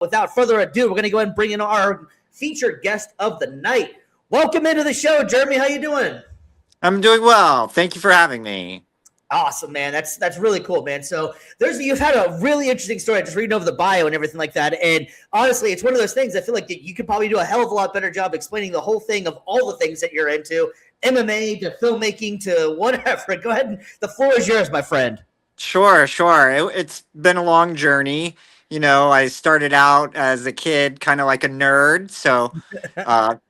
without further ado, we're going to go ahead and bring in our featured guest of the night. Welcome into the show, Jeremy. How you doing? I'm doing well. Thank you for having me. Awesome, man. That's really cool, man. So you've had a really interesting story. Just reading over the bio and everything like that. And honestly, it's one of those things I feel like you could probably do a hell of a lot better job explaining the whole thing of all the things that you're into, MMA to filmmaking to whatever. Go ahead, and the floor is yours, my friend. Sure. It's been a long journey. I started out as a kid kind of like a nerd. So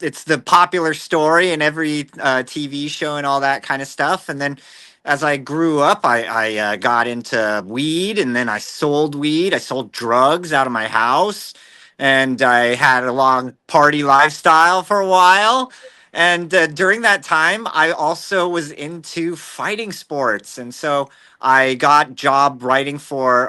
it's the popular story in every TV show and all that kind of stuff. And then as I grew up, I got into weed, and then I sold weed. I sold drugs out of my house. And I had a long party lifestyle for a while. And during that time, I also was into fighting sports. And so I got job writing for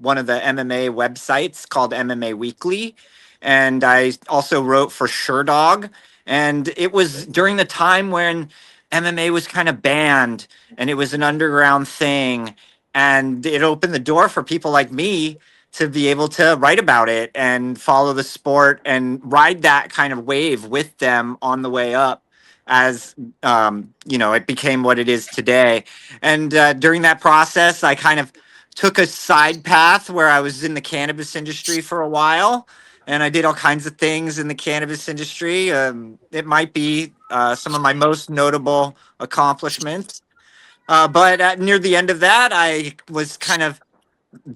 one of the MMA websites called MMA Weekly, and I also wrote for SureDog. And it was during the time when MMA was kind of banned, and it was an underground thing, and it opened the door for people like me to be able to write about it and follow the sport and ride that kind of wave with them on the way up as it became what it is today. And during that process, I kind of took a side path where I was in the cannabis industry for a while, and I did all kinds of things in the cannabis industry. It might be some of my most notable accomplishments. But near the end of that, I was kind of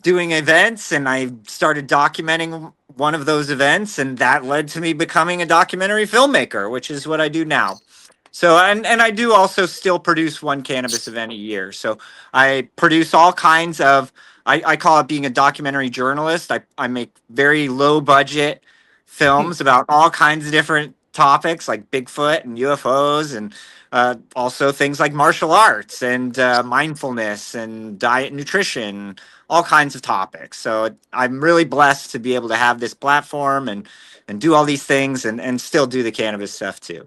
doing events, and I started documenting one of those events, and that led to me becoming a documentary filmmaker, which is what I do now. So, and I do also still produce one cannabis event a year. So I produce all kinds of, I call it being a documentary journalist. I make very low budget films about all kinds of different topics like Bigfoot and UFOs, and also things like martial arts and mindfulness and diet and nutrition, all kinds of topics. So I'm really blessed to be able to have this platform and do all these things and still do the cannabis stuff too.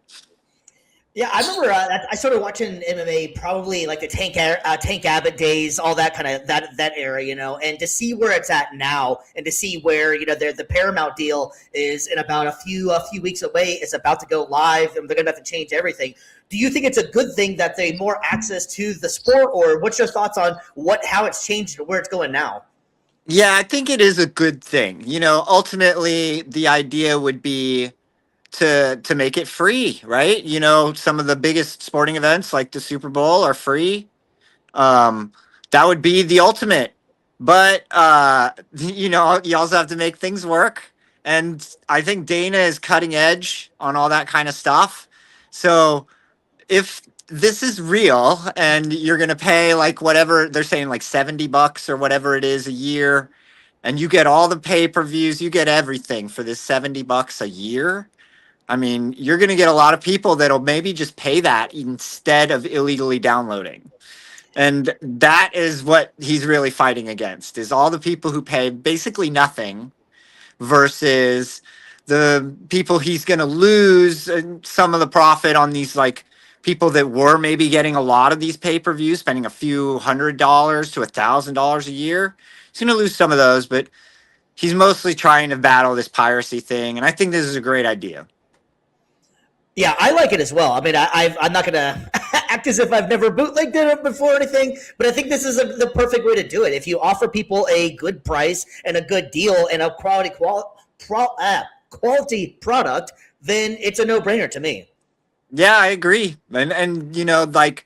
Yeah, I remember I started watching MMA probably like the Tank Abbott days, all that kind of that era, and to see where it's at now, and to see where the Paramount deal is in about a few weeks away. It's about to go live, and they're gonna have to change everything. Do you think it's a good thing that they more access to the sport, or what's your thoughts on how it's changed and where it's going now? Yeah, I think it is a good thing. Ultimately, the idea would be to make it free, right? Some of the biggest sporting events like the Super Bowl are free. Um, that would be the ultimate. But you also have to make things work. And I think Dana is cutting edge on all that kind of stuff. So if this is real and you're going to pay like whatever they're saying, like $70 or whatever it is a year, and you get all the pay-per-views, you get everything for this $70 a year. I mean, you're going to get a lot of people that'll maybe just pay that instead of illegally downloading. And that is what he's really fighting against, is all the people who pay basically nothing versus the people he's going to lose some of the profit on these like people that were maybe getting a lot of these pay-per-views, spending a few $100 to $1,000 a year. He's going to lose some of those, but he's mostly trying to battle this piracy thing. And I think this is a great idea. Yeah, I like it as well. I mean, I'm not going to act as if I've never bootlegged it before or anything, but I think this is the perfect way to do it. If you offer people a good price and a good deal and a quality product, then it's a no-brainer to me. Yeah, I agree. And like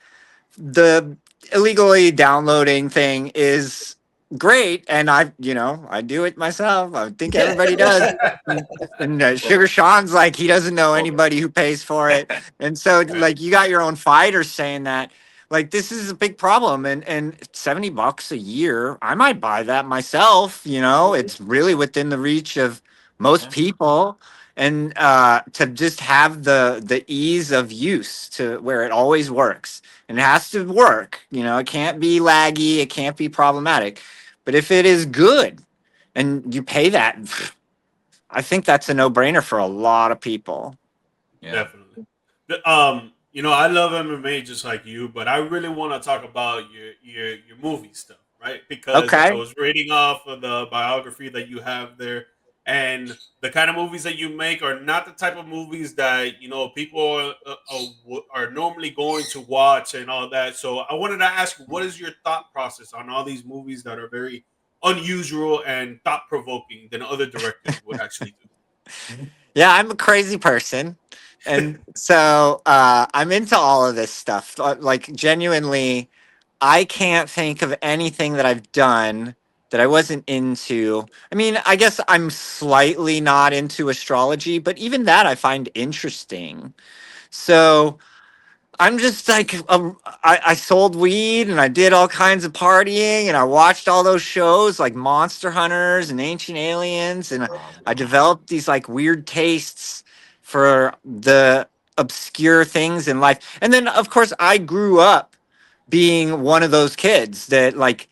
the illegally downloading thing is great, and I do it myself. I think everybody does. And Sugar Sean's like, he doesn't know anybody who pays for it, and so like you got your own fighters saying that like this is a big problem, and $70 a year, I might buy that myself. It's really within the reach of most people. And to just have the ease of use to where it always works, and it has to work. It can't be laggy, it can't be problematic. But if it is good and you pay that, I think that's a no-brainer for a lot of people. Yeah. Definitely. I love MMA just like you, but I really want to talk about your movie stuff, right? Because I was reading off of the biography that you have there. and the kind of movies that you make are not the type of movies that people are normally going to watch and all that. So I wanted to ask, what is your thought process on all these movies that are very unusual and thought provoking than other directors would actually Yeah, I'm a crazy person. And so I'm into all of this stuff. Like, genuinely, I can't think of anything that I've done that I wasn't into. I mean, I guess I'm slightly not into astrology, but even that I find interesting. So I'm just like, I sold weed and I did all kinds of partying and I watched all those shows like Monster Hunters and Ancient Aliens. And I developed these like weird tastes for the obscure things in life. And then, of course, I grew up being one of those kids that like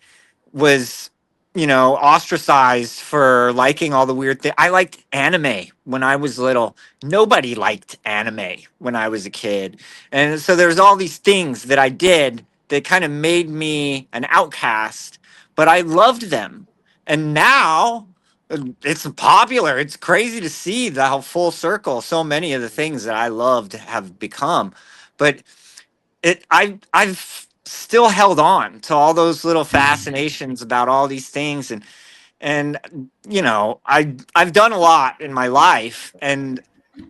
was, ostracized for liking all the weird things. I liked anime when I was little. Nobody liked anime when I was a kid. And so there's all these things that I did that kind of made me an outcast, but I loved them. And now it's popular. It's crazy to see how full circle so many of the things that I loved have become. But I've still held on to all those little fascinations about all these things, and I've done a lot in my life, and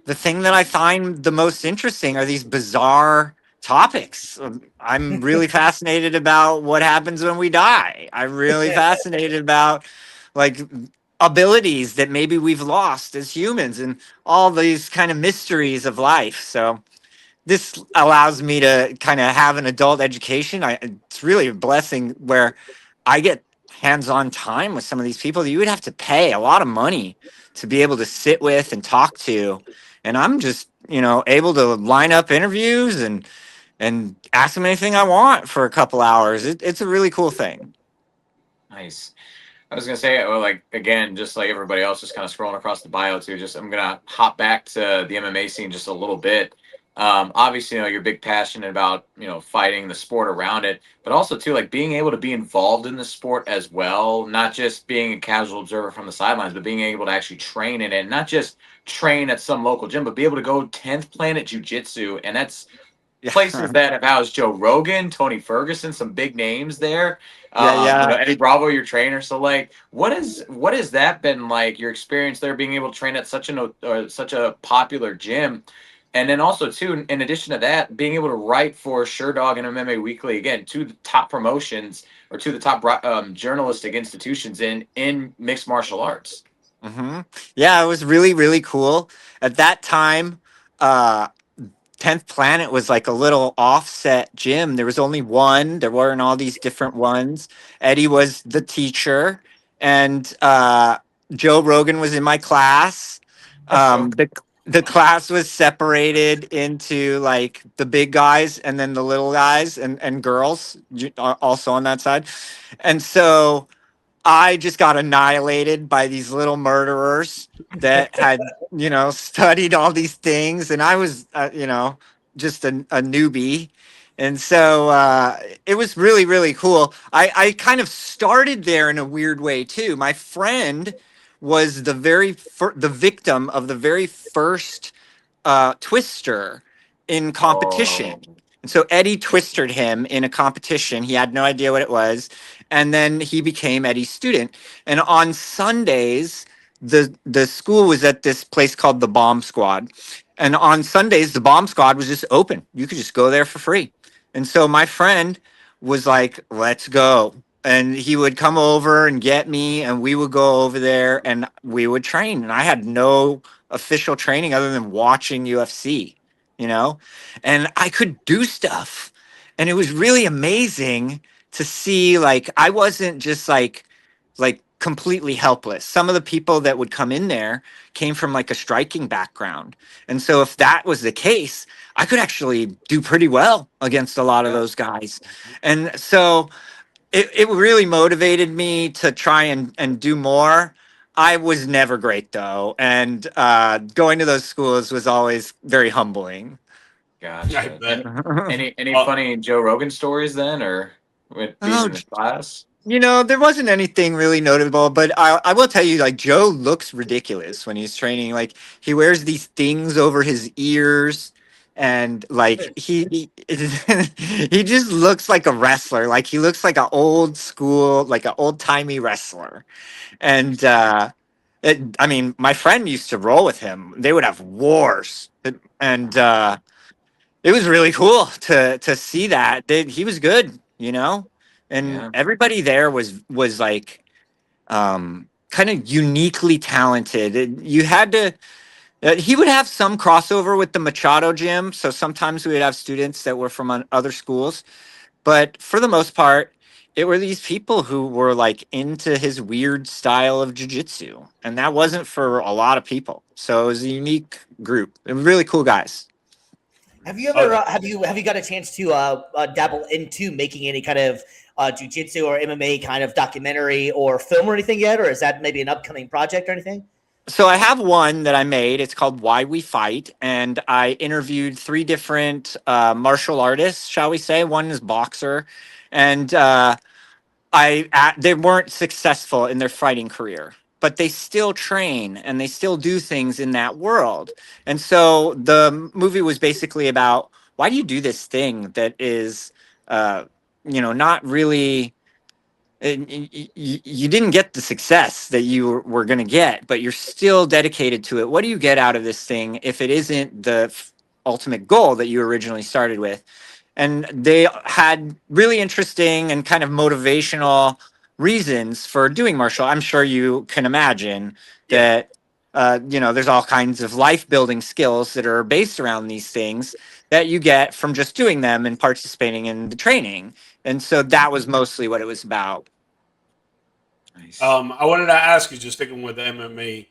the thing that I find the most interesting are these bizarre topics. I'm really fascinated about what happens when we die. I'm really do. fascinated about like abilities that maybe we've lost as humans and all these kind of mysteries of life. So this allows me to kind of have an adult education. It's really a blessing where I get hands-on time with some of these people that you would have to pay a lot of money to be able to sit with and talk to. And I'm just, able to line up interviews and ask them anything I want for a couple hours. It's a really cool thing. Nice. I was gonna say, well, like again, just like everybody else, just kind of scrolling across the bio too. Just I'm gonna hop back to the MMA scene just a little bit. Obviously, you're big passionate about fighting the sport around it, but also too like being able to be involved in the sport as well, not just being a casual observer from the sidelines, but being able to actually train in it, and not just train at some local gym, but be able to go 10th Planet Jiu Jitsu, and that's Yeah. places that have housed Joe Rogan, Tony Ferguson, some big names there. Yeah, yeah. Eddie Bravo, your trainer. So, like, what has that been like? Your experience there, being able to train at such a popular gym, and then also too, in addition to that, being able to write for Sherdog and MMA Weekly, again, two of the top promotions or two of the top journalistic institutions in mixed martial arts. hmm Yeah, it was really, really cool. At that time, uh, 10th Planet was like a little offset gym. There was only one. There weren't all these different ones. Eddie was the teacher, and Joe Rogan was in my class. So The class was separated into like the big guys and then the little guys and girls also on that side. And so I just got annihilated by these little murderers that had, studied all these things, and I was, just a newbie. And so it was really, really cool. I kind of started there in a weird way too. My friend was the victim of the very first Twister in oh, competition. And so Eddie twisted him in a competition. He had no idea what it was. And then he became Eddie's student. And on Sundays, the school was at this place called the Bomb Squad. And on Sundays, the Bomb Squad was just open. You could just go there for free. And so my friend was like, let's go. And he would come over and get me, and we would go over there and we would train. And I had no official training other than watching UFC, you know? And I could do stuff. And it was really amazing to see like I wasn't just like completely helpless. Some of the people that would come in there came from like a striking background. And so if that was the case, I could actually do pretty well against a lot of yeah. those guys. And so it really motivated me to try and do more. I was never great though, and going to those schools was always very humbling. I Gotcha. bet. Any Uh, funny Joe Rogan stories then, or with being Oh, in the class? There wasn't anything really notable, but I will tell you, like, Joe looks ridiculous when he's training. Like, he wears these things over his ears, and like he just looks like a wrestler. Like, he looks like an old school, like an old timey wrestler. And I mean, my friend used to roll with him. They would have wars, and it was really cool to see that. He was good, and Yeah. everybody there was like kind of uniquely talented. You had to. He would have some crossover with the Machado gym, so sometimes we would have students that were from other schools, but for the most part, it were these people who were like into his weird style of jujitsu, and that wasn't for a lot of people. So it was a unique group. They were really cool guys. Have you ever have you got a chance to dabble into making any kind of jujitsu or MMA kind of documentary or film or anything yet, or is that maybe an upcoming project or anything? So I have one that I made. It's called Why We Fight, and I interviewed three different martial artists, shall we say. One is boxer, and they weren't successful in their fighting career, but they still train and they still do things in that world. And so the movie was basically about, why do you do this thing that is, not really. You didn't get the success that you were going to get, but you're still dedicated to it. What do you get out of this thing if it isn't the ultimate goal that you originally started with? And they had really interesting and kind of motivational reasons for doing martial. I'm sure you can imagine Yeah. that there's all kinds of life building skills that are based around these things that you get from just doing them and participating in the training. And so that was mostly what it was about. Nice. I wanted to ask you, just sticking with MMA.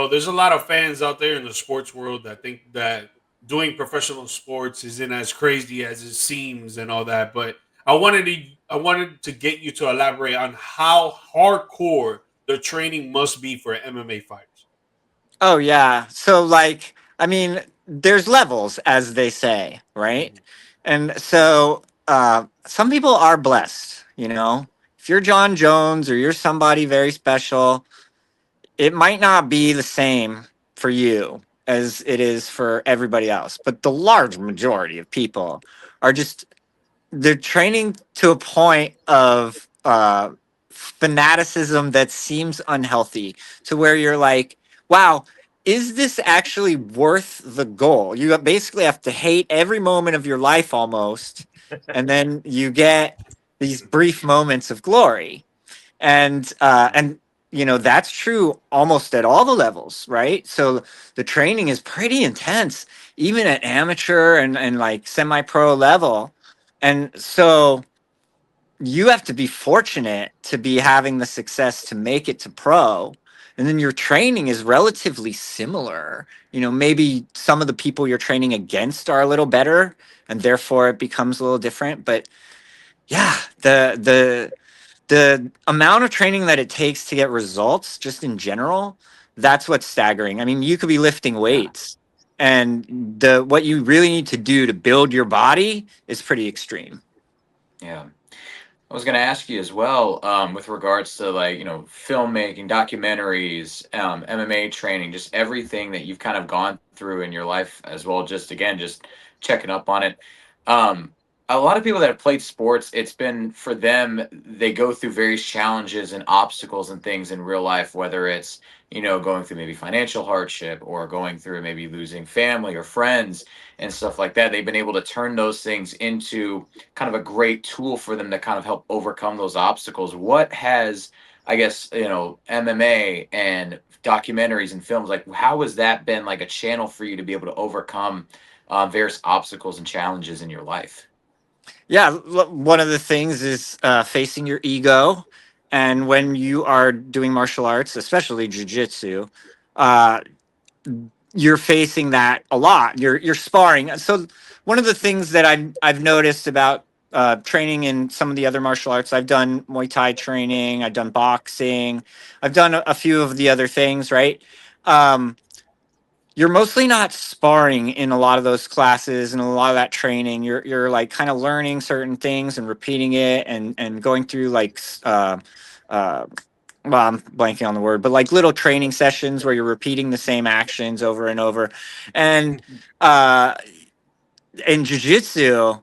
There's a lot of fans out there in the sports world that think that doing professional sports isn't as crazy as it seems and all that. But I wanted to get you to elaborate on how hardcore the training must be for MMA fighters. Oh yeah. So like, I mean, there's levels, as they say, right? Mhm. And so some people are blessed, If you're John Jones or you're somebody very special, it might not be the same for you as it is for everybody else. But the large majority of people are just, they're training to a point of fanaticism that seems unhealthy, to where you're like, wow, is this actually worth the goal? You basically have to hate every moment of your life almost, and then you get these brief moments of glory. And that's true almost at all the levels, right? So the training is pretty intense, even at amateur and like semi-pro level. And so you have to be fortunate to be having the success to make it to pro. And then your training is relatively similar. Maybe some of the people you're training against are a little better, and therefore it becomes a little different. But yeah, the amount of training that it takes to get results, just in general, that's what's staggering. I mean, you could be lifting weights, and the what you really need to do to build your body is pretty extreme. Yeah. I was going to ask you as well, with regards to like, filmmaking, documentaries, MMA training, just everything that you've kind of gone through in your life as well. Just again, just checking up on it. Um, a lot of people that have played sports, it's been for them, they go through various challenges and obstacles and things in real life, whether it's, going through maybe financial hardship or going through maybe losing family or friends and stuff like that. They've been able to turn those things into kind of a great tool for them to kind of help overcome those obstacles. What has, I guess, MMA and documentaries and films, like how has that been like a channel for you to be able to overcome various obstacles and challenges in your life? Yeah, one of the things is facing your ego, and when you are doing martial arts, especially jujitsu, uh, you're facing that a lot. You're sparring. So one of the things that I've noticed about training in some of the other martial arts, I've done Muay Thai training, I've done boxing, I've done a few of the other things, right? Um, you're mostly not sparring in a lot of those classes and a lot of that training. You're like kind of learning certain things and repeating it and going through like uh well, I'm blanking on the word, but like little training sessions where you're repeating the same actions over and over. And uh in jiu-jitsu,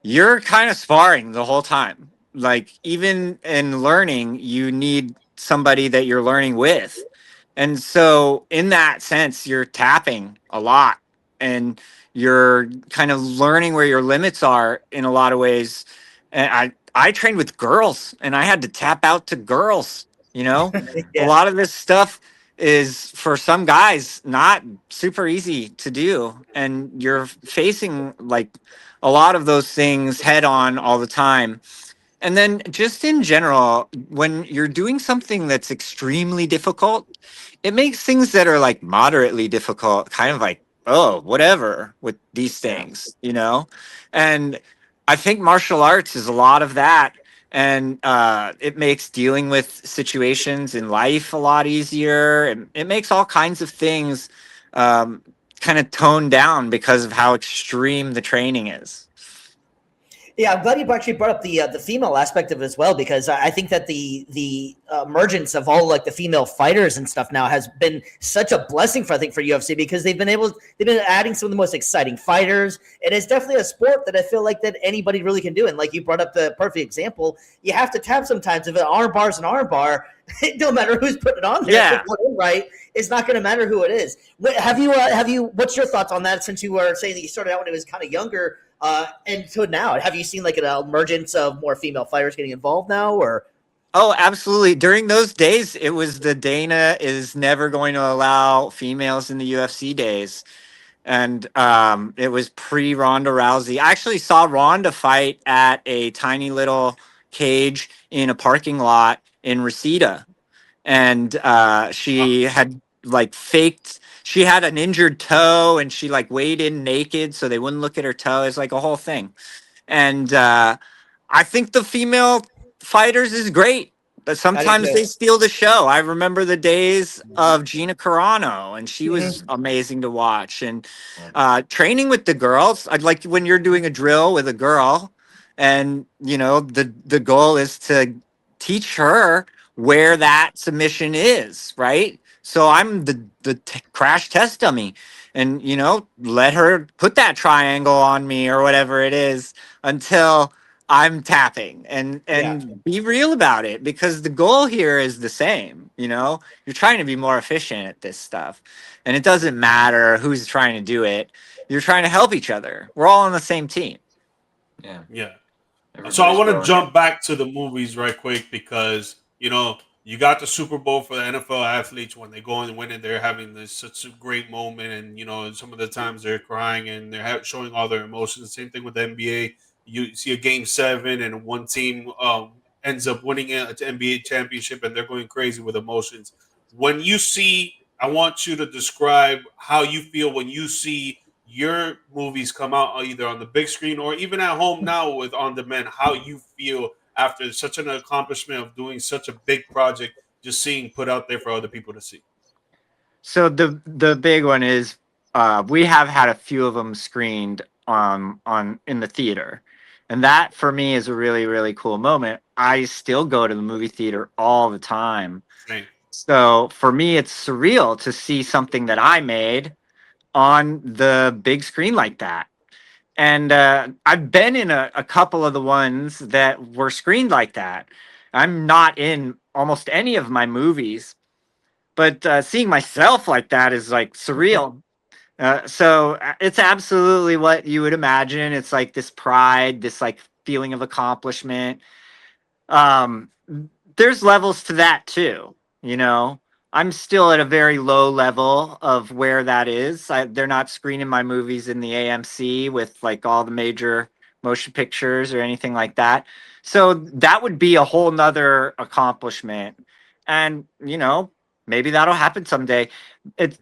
you're kind of sparring the whole time. Like even in learning, you need somebody that you're learning with. And so in that sense, you're tapping a lot and you're kind of learning where your limits are in a lot of ways. And I trained with girls and I had to tap out to girls, you know? A Yeah. lot of this stuff is for some guys not super easy to do and you're facing like a lot of those things head on all the time. And then just in general, when you're doing something that's extremely difficult, it makes things that are like moderately difficult kind of like, oh, whatever with these Yeah. things, you know? And I think martial arts is a lot of that. And it makes dealing with situations in life a lot easier. And it makes all kinds of things kind of toned down because of how extreme the training is. Yeah, I'm glad you actually brought up the female aspect of it as well, because I think that the emergence of all like the female fighters and stuff now has been such a blessing for UFC, because they've been adding some of the most exciting fighters, and it's definitely a sport that I feel like that anybody really can do. And like you brought up the perfect example, you have to tap sometimes. If an arm bar is an arm bar, it don't matter who's putting it on there. Yeah. If it's put in right, it's not going to matter who it is. Have you? What's your thoughts on that? Since you were saying that you started out when it was kind of younger. And so now, have you seen like an emergence of more female fighters getting involved now, or? Oh, absolutely. During those days, it was the Dana is never going to allow females in the UFC days. And it was pre Ronda Rousey. I actually saw Ronda fight at a tiny little cage in a parking lot in Reseda. And she had like faked, she had an injured toe and she like weighed in naked so they wouldn't look at her toe. It's like a whole thing. And I think the female fighters is great, but sometimes they steal the show. I remember the days of Gina Carano, and she was amazing to watch. And training with the girls, I'd like when you're doing a drill with a girl, and you know the goal is to teach her where that submission is, right? So I'm the crash test dummy, and you know let her put that triangle on me or whatever it is until I'm tapping and be real about it, because the goal here is the same. You know, you're trying to be more efficient at this stuff, and it doesn't matter who's trying to do it. You're trying to help each other. We're all on the same team. Yeah. Yeah. So I Everybody's want to growing jump up. back to the movies right quick, because you know you got the Super Bowl for the NFL athletes when they go and win it. They're having this such a great moment, and you know some of the times they're crying and they're showing all their emotions. Same thing with the NBA. You see a game 7 and one team ends up winning an NBA championship and they're going crazy with emotions. When you see, I want you to describe how you feel when you see your movies come out either on the big screen or even at home now with on demand, how you feel after such an accomplishment of doing such a big project, just seeing put out there for other people to see. So the big one is we have had a few of them screened on in the theater, and that for me is a really cool moment. I still go to the movie theater all the time. Same. So for me, it's surreal to see something that I made on the big screen like that. And I've been in a couple of the ones that were screened like that. I'm not in almost any of my movies, but seeing myself like that is like surreal. So it's absolutely what you would imagine. It's like this pride, this like feeling of accomplishment. Um, there's levels to that too, you know. I'm still at a very low level of where that is. They're not screening my movies in the AMC with like all the major motion pictures or anything like that. So that would be a whole nother accomplishment. And, you know, maybe that'll happen someday. It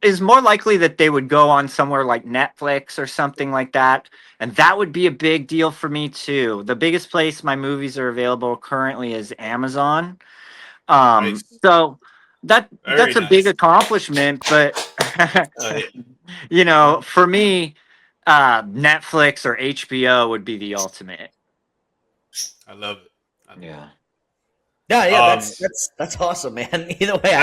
is more likely that they would go on somewhere like Netflix or something like that, and that would be a big deal for me too. The biggest place my movies are available currently is Amazon. Nice. So Very that's a big nice. accomplishment, but Yeah. You know, for me, Netflix or HBO would be the ultimate. I love it. I love Yeah. Yeah, yeah, it. that's awesome, man. Either way,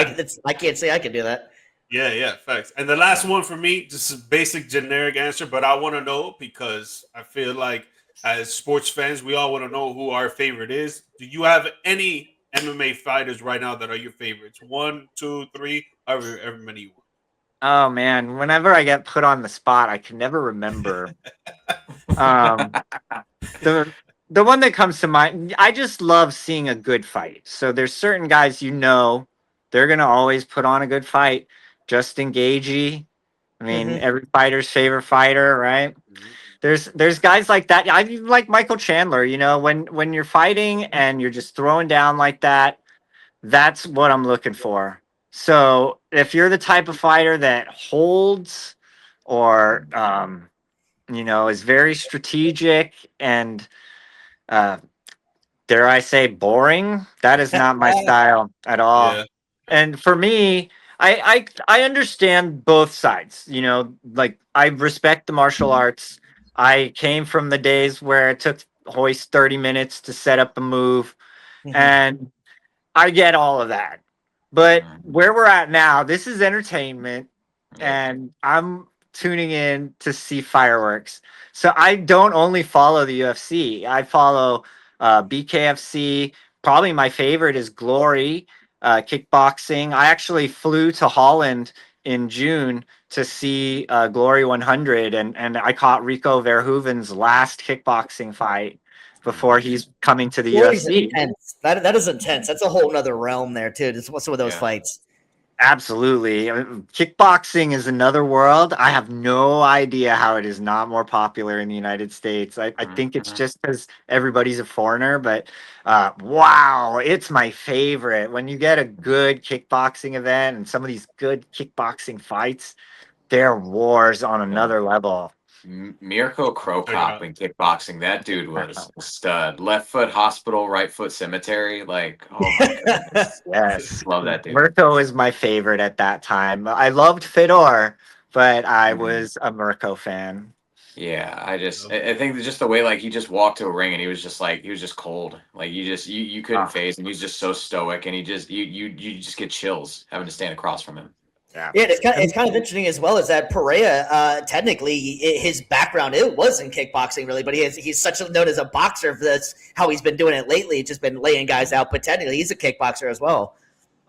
I can't say I can do that. Yeah, facts. And the last one for me, just a basic generic answer, but I want to know because I feel like as sports fans, we all want to know who our favorite is. Do you have any MMA fighters right now that are your favorites? One, two, three, however many you want. Oh man, whenever I get put on the spot, I can never remember. Um, the the one that comes to mind, I just love seeing a good fight. So there's certain guys, you know, they're gonna always put on a good fight. Justin Gaethje, I mean, Hmm. every fighter's favorite fighter, right? There's guys like that. I even like Michael Chandler. You know, when you're fighting and you're just throwing down like that, that's what I'm looking for. So if you're the type of fighter that holds or you know, is very strategic and uh, dare I say boring, that is not my style at all. Yeah. And for me, I understand both sides. You know, like I respect the martial arts. I came from the days where it took Hoist 30 minutes to set up a move, Hmm. and I get all of that. But Mm. where we're at now, this is entertainment, Yep. and I'm tuning in to see fireworks. So I don't only follow the UFC, I follow BKFC. Probably my favorite is Glory, kickboxing. I actually flew to Holland in June to see Glory 100, and I caught Rico Verhoeven's last kickboxing fight before he's coming to the Glory's UFC. intense. That is intense. That's a whole nother realm there too. Just some of those Yeah. fights. Absolutely. I mean, kickboxing is another world. I have no idea how it is not more popular in the United States. I think it's Mhm. just because everybody's a foreigner, but wow, it's my favorite. When you get a good kickboxing event and some of these good kickboxing fights, they're wars on Yeah. another level. Mirko Check it Krokop out. in kickboxing, that dude was a stud. Left foot hospital, right foot cemetery. Like, oh my goodness. Yes. Love that dude. Mirko was my favorite at that time. I loved Fedor, but I Mhm. was a Mirko fan. Yeah, Love I think that just the way like he just walked to a ring and he was just cold. Like you couldn't Ah, phase him. He's just so stoic and he just you just get chills having to stand across from him. yeah. Yeah, it's kind of interesting as well. Is that Perea technically his background it was in kickboxing really, but he's such a known as a boxer. That's how he's been doing it lately. Just been laying guys out, but technically he's a kickboxer as well.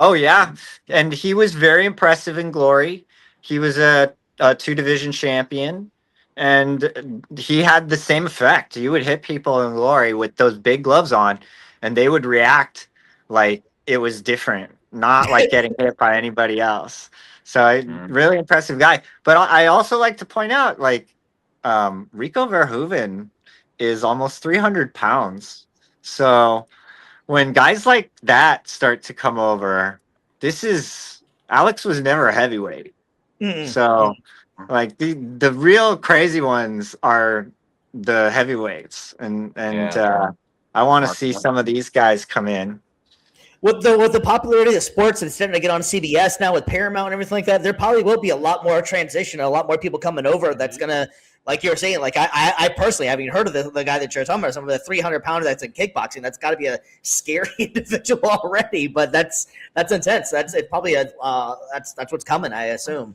Oh yeah, and he was very impressive in Glory. He was a two division champion, and he had the same effect. You would hit people in Glory with those big gloves on, and they would react like it was different, not like getting hit by anybody else. So Mhm. really impressive guy. But I also like to point out, like Rico Verhoeven is almost 300 pounds. So when guys like that start to come over, this is Alex was never a heavyweight. Mm-mm. So like the real crazy ones are the heavyweights and Yeah. I want to Mark. see some of these guys come in. With the popularity of sports and starting to get on CBS now with Paramount and everything like that, there probably will be a lot more transition, a lot more people coming over. That's gonna, like you were saying, like I personally haven't heard of the guy that you're talking about, some of the 300 pounder that's in kickboxing. That's got to be a scary individual already, but that's intense. That's it. Probably that's what's coming, I assume.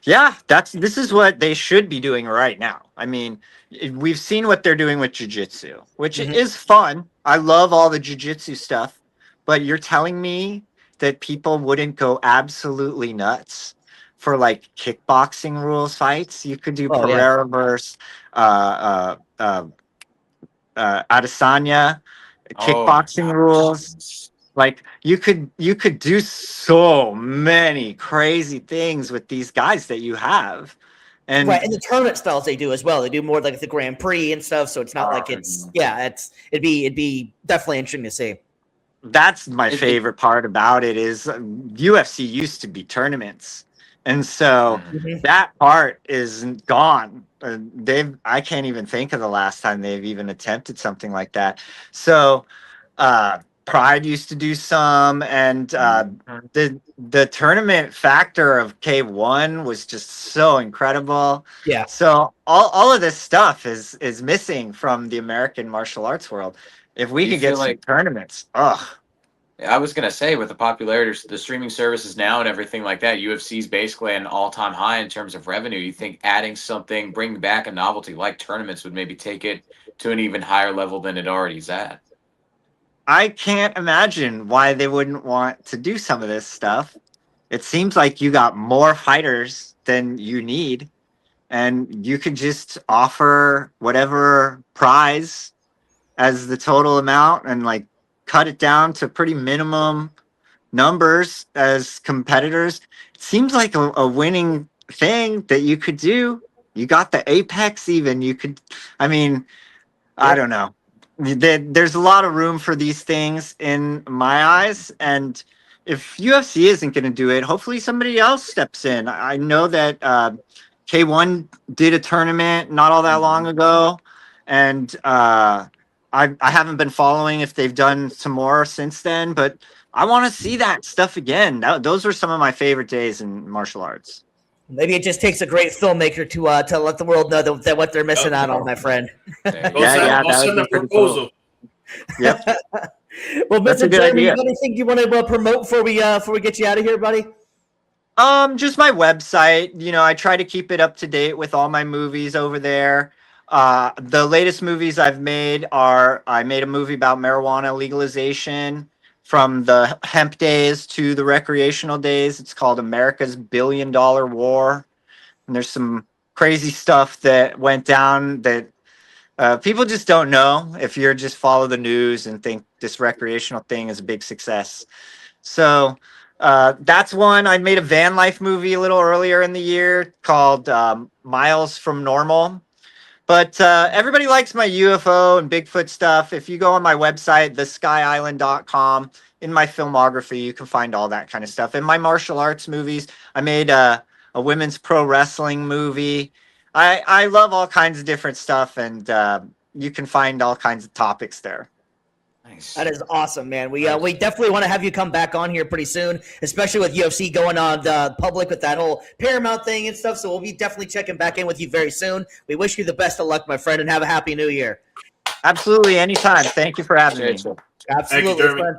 Yeah, this is what they should be doing right now. I mean, we've seen what they're doing with jiu-jitsu, which Hmm. is fun. I love all the jiu-jitsu stuff, but you're telling me that people wouldn't go absolutely nuts for like kickboxing rules fights? You could do Oh yeah, Pereira versus Adesanya, Oh my kickboxing rules. gosh. Like you could do so many crazy things with these guys that you have. right. And And the tournament styles they do as well. They do more like the Grand Prix and stuff. So it's not like it's Mhm. yeah. It'd be definitely interesting to see. that's my It favorite part about it is UFC used to be tournaments. And so mhm. Hmm. that part is gone. I can't even think of the last time they've even attempted something like that. So Pride used to do some, and the tournament factor of K1 was just so incredible. Yeah. So all of this stuff is missing from the American martial arts world. If we Do you could get feel some like tournaments, ugh. I was gonna say with the popularity of the streaming services now and everything like that, UFC's basically at an all-time high in terms of revenue. You think adding something, bringing back a novelty like tournaments would maybe take it to an even higher level than it already is at? I can't imagine why they wouldn't want to do some of this stuff. It seems like you got more fighters than you need, and you could just offer whatever prize as the total amount and like cut it down to pretty minimum numbers as competitors. It seems like a winning thing that you could do. You got the apex even. You could, I mean, I don't know. There's a lot of room for these things in my eyes. And if UFC isn't going to do it, hopefully somebody else steps in. I know that K1 did a tournament not all that long ago. And I haven't been following if they've done some more since then. But I want to see that stuff again. Those were some of my favorite days in martial arts. Maybe it just takes a great filmmaker to let the world know that what they're missing out on, my friend. That send would a be pretty proposal. cool. Yep. Well, That's a Mr. good Jeremy, you idea. got anything you want to promote before we get you out of here, buddy? Just my website. You know, I try to keep it up to date with all my movies over there. The latest movies I've made are I made a movie about marijuana legalization from the hemp days to the recreational days. It's called America's $1 Billion War. And there's some crazy stuff that went down that people just don't know if you're just follow the news and think this recreational thing is a big success. So that's one. I made a van life movie a little earlier in the year called Miles from Normal. But everybody likes my UFO and Bigfoot stuff. If you go on my website, theskyisland.com, in my filmography, you can find all that kind of stuff. In my martial arts movies, I made a women's pro wrestling movie. I love all kinds of different stuff, and you can find all kinds of topics there. Nice. That is awesome, man. We Nice. definitely want to have you come back on here pretty soon, especially with UFC going on the public with that whole Paramount thing and stuff. So we'll be definitely checking back in with you very soon. We wish you the best of luck, my friend, and have a happy new year. Absolutely, anytime. Thank you for having me. Appreciate you. Absolutely, Jeremy. friend.